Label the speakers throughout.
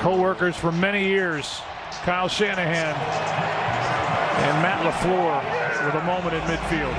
Speaker 1: co-workers for many years, Kyle Shanahan and Matt LaFleur, with a moment in midfield.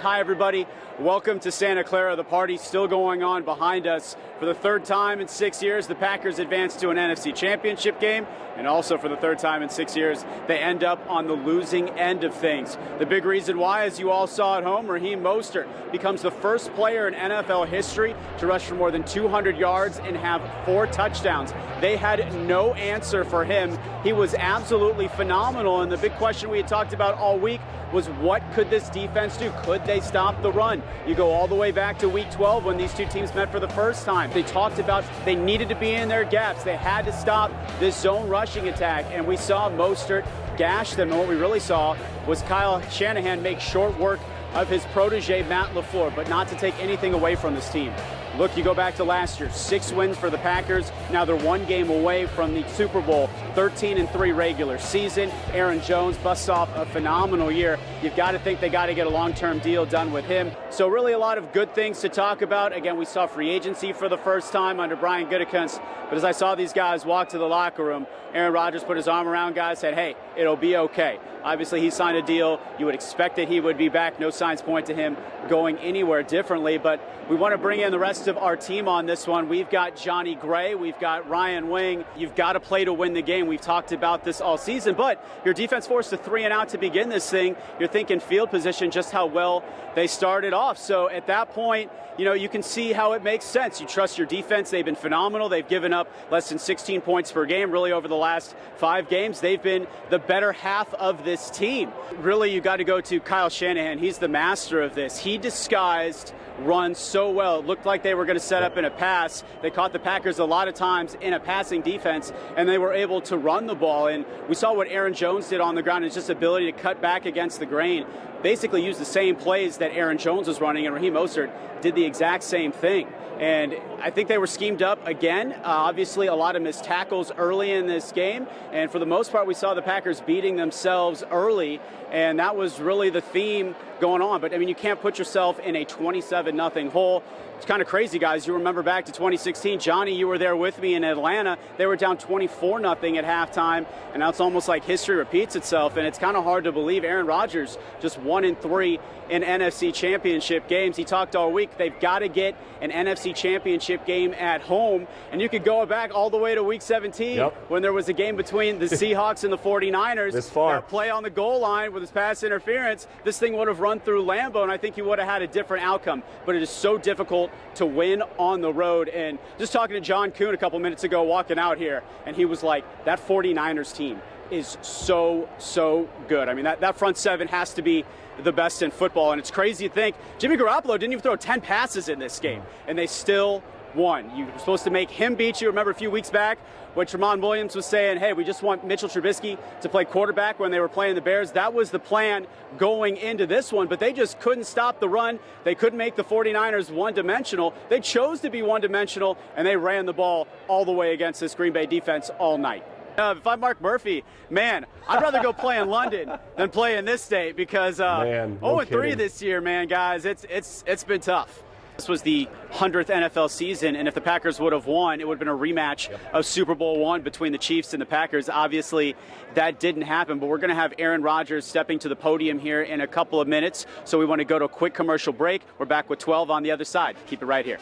Speaker 2: Hi, everybody. Welcome to Santa Clara. The party's still going on behind us. For the third time in 6 years, the Packers advance to an NFC Championship game. And also for the third time in 6 years, they end up on the losing end of things. The big reason why, as you all saw at home, Raheem Moser becomes the first player in NFL history to rush for more than 200 yards and have 4 touchdowns. They had no answer for him. He was absolutely phenomenal. And the big question we had talked about all week was, what could this defense do? Could they stop the run? You go all the way back to week 12 when these two teams met for the first time. They talked about they needed to be in their gaps. They had to stop this zone rushing attack, and we saw Mostert gash them. And what we really saw was Kyle Shanahan make short work of his protege, Matt LaFleur, but not to take anything away from this team. Look, you go back to last year, 6 wins for the Packers. Now they're 1 game away from the Super Bowl, 13-3 regular season. Aaron Jones busts off a phenomenal year. You've got to think they got to get a long-term deal done with him. So really a lot of good things to talk about. Again, we saw free agency for the first time under Brian Gutekunst. But as I saw these guys walk to the locker room, Aaron Rodgers put his arm around guys, said, hey, it'll be okay. Obviously, he signed a deal. You would expect that he would be back. No signs point to him going anywhere differently. But we want to bring in the rest of our team on this one. We've got Johnny Gray. We've got Ryan Wing. You've got to play to win the game. We've talked about this all season. But your defense forced a 3-and-out to begin this thing. You're thinking field position, just how well they started off. So at that point, you know, you can see how it makes sense. You trust your defense. They've been phenomenal. They've given up less than 16 points per game, really, over the last 5 games. They've been the better half of this team. Really, you got to go to Kyle Shanahan. He's the master of this. He disguised run so well. It looked like they were going to set up in a pass. They caught the Packers a lot of times in a passing defense, and they were able to run the ball. And we saw what Aaron Jones did on the ground, his just ability to cut back against the grain. Basically used the same plays that Aaron Jones was running, and Raheem Moser did the exact same thing. And I think they were schemed up again. Obviously, a lot of missed tackles early in this game. And for the most part, we saw the Packers beating themselves early. And that was really the theme going on. But, I mean, you can't put yourself in a 27-0 hole. It's kind of crazy, guys. You remember back to 2016. Johnny, you were there with me in Atlanta. They were down 24-0 at halftime. And now it's almost like history repeats itself. And it's kind of hard to believe Aaron Rodgers just 1-3 in NFC Championship games. He talked all week. They've got to get an NFC Championship game at home. And you could go back all the way to Week 17 when there was a game between the Seahawks and the 49ers.
Speaker 3: This far.
Speaker 2: That play on the goal line with his pass interference, this thing would have run through Lambeau, and I think he would have had a different outcome. But it is so difficult to win on the road. And just talking to John Kuhn a couple minutes ago walking out here, and he was like, that 49ers team is so good. I mean, that front seven has to be the best in football. And it's crazy to think Jimmy Garoppolo didn't even throw 10 passes in this game, and they still won. You were supposed to make him beat you. Remember a few weeks back when Tramon Williams was saying, hey, we just want Mitchell Trubisky to play quarterback when they were playing the Bears. That was the plan going into this one, but they just couldn't stop the run. They couldn't make the 49ers one-dimensional. They chose to be one-dimensional, and they ran the ball all the way against this Green Bay defense all night. If I'm Mark Murphy, man, I'd rather go play in London than play in this state because 0-3 this year, man, guys. It's been tough. This was the 100th NFL season, and if the Packers would have won, it would have been a rematch of Super Bowl I between the Chiefs and the Packers. Obviously, that didn't happen, but we're going to have Aaron Rodgers stepping to the podium here in a couple of minutes, so we want to go to a quick commercial break. We're back with 12 on the other side. Keep it right here.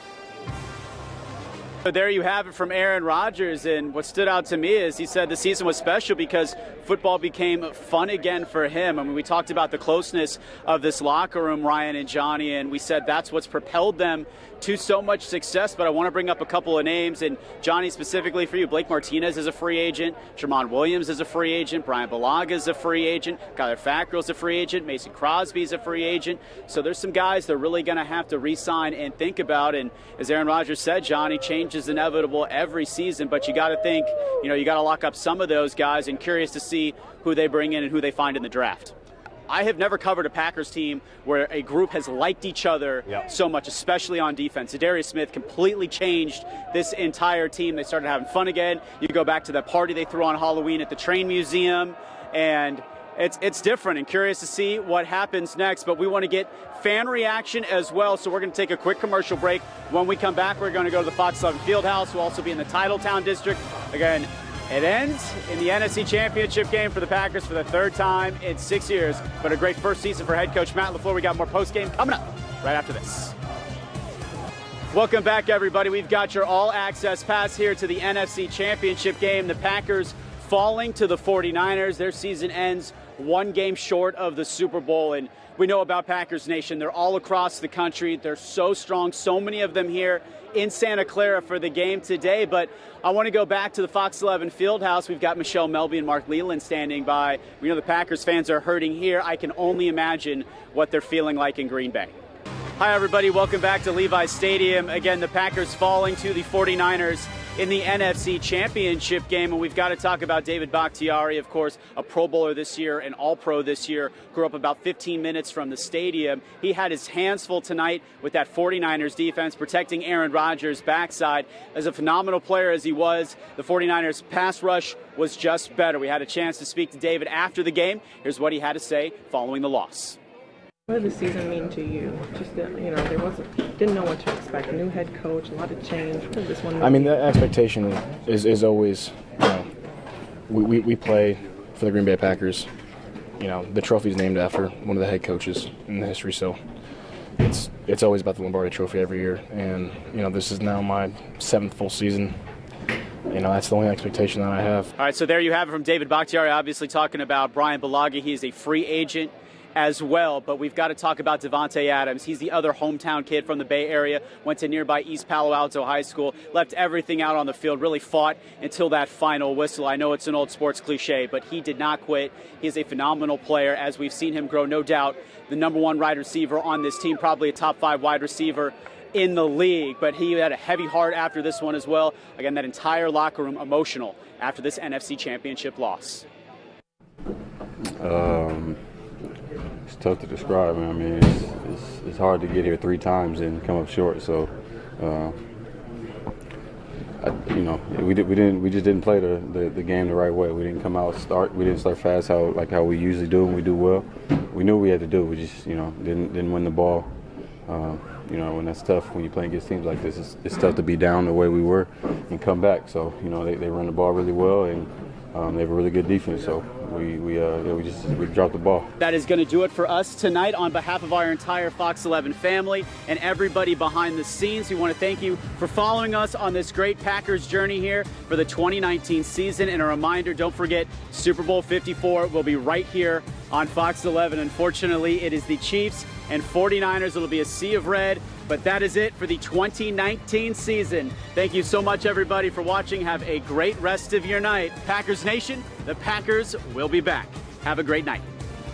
Speaker 2: So there you have it from Aaron Rodgers, and what stood out to me is he said the season was special because football became fun again for him. I mean, we talked about the closeness of this locker room, Ryan and Johnny, and we said that's what's propelled them to so much success. But I want to bring up a couple of names, and Johnny, specifically for you, Blake Martinez is a free agent, Tramon Williams is a free agent, Brian Bulaga is a free agent, Kyler Fackrell is a free agent, Mason Crosby is a free agent. So there's some guys they're really going to have to re-sign and think about. And as Aaron Rodgers said, Johnny, change is inevitable every season, but you got to think, you know, you got to lock up some of those guys, and curious to see who they bring in and who they find in the draft. I have never covered a Packers team where a group has liked each other so much, especially on defense. Darius Smith completely changed this entire team. They started having fun again. You go back to that party they threw on Halloween at the Train Museum, and it's different, and curious to see what happens next. But we want to get fan reaction as well, so we're going to take a quick commercial break. When we come back, we're going to go to the Fox 11 Fieldhouse. We'll also be in the Titletown District. Again, it ends in the NFC Championship game for the Packers for the third time in 6 years. But a great first season for head coach Matt LaFleur. We got more post-game coming up right after this. Welcome back, everybody. We've got your all-access pass here to the NFC Championship game. The Packers falling to the 49ers. Their season ends one game short of the Super Bowl. And we know about Packers Nation. They're all across the country. They're so strong. So many of them here in Santa Clara for the game today. But I want to go back to the Fox 11 Fieldhouse. We've got Michelle Melby and Mark Leland standing by. We know the Packers fans are hurting here. I can only imagine what they're feeling like in Green Bay. Hi, everybody. Welcome back to Levi's Stadium. Again, the Packers falling to the 49ers in the NFC Championship game. And we've got to talk about David Bakhtiari, of course, a Pro Bowler this year, an All-Pro this year, grew up about 15 minutes from the stadium. He had his hands full tonight with that 49ers defense, protecting Aaron Rodgers' backside. As a phenomenal player as he was, the 49ers pass rush was just better. We had a chance to speak to David after the game. Here's what he had to say following the loss.
Speaker 3: What did the season mean to you? Just that, didn't know what to expect. New head coach, a lot of change. What did this one mean?
Speaker 4: I mean, the expectation is always, we play for the Green Bay Packers. The trophy's named after one of the head coaches in the history, so it's always about the Lombardi Trophy every year. And, this is now my 7th full season. That's the only expectation that I have.
Speaker 2: All right, so there you have it from David Bakhtiari, obviously talking about Brian Bulaga. He is a free agent as well, but we've got to talk about Devontae Adams. He's the other hometown kid from the Bay Area, went to nearby East Palo Alto High School, left everything out on the field, really fought until that final whistle. I know it's an old sports cliche, but he did not quit. He is a phenomenal player as we've seen him grow, no doubt the number 1 wide receiver on this team, probably a top 5 wide receiver in the league, but he had a heavy heart after this one as well. Again, that entire locker room emotional after this NFC Championship loss.
Speaker 5: It's tough to describe. I mean, it's hard to get here 3 times and come up short. So, we just didn't play the game the right way. We didn't come out we didn't start fast how we usually do and we do well. We knew what we had to do. We just didn't win the ball. When that's tough when you're playing against teams like this, it's tough to be down the way we were and come back. So they run the ball really well and they have a really good defense. So we dropped the ball.
Speaker 2: That is going to do it for us tonight. On behalf of our entire Fox 11 family and everybody behind the scenes, we want to thank you for following us on this great Packers journey here for the 2019 season. And a reminder, don't forget, Super Bowl 54 will be right here on Fox 11. Unfortunately, it is the Chiefs and 49ers. It'll be a sea of red. But that is it for the 2019 season. Thank you so much, everybody, for watching. Have a great rest of your night. Packers Nation, the Packers will be back. Have a great night.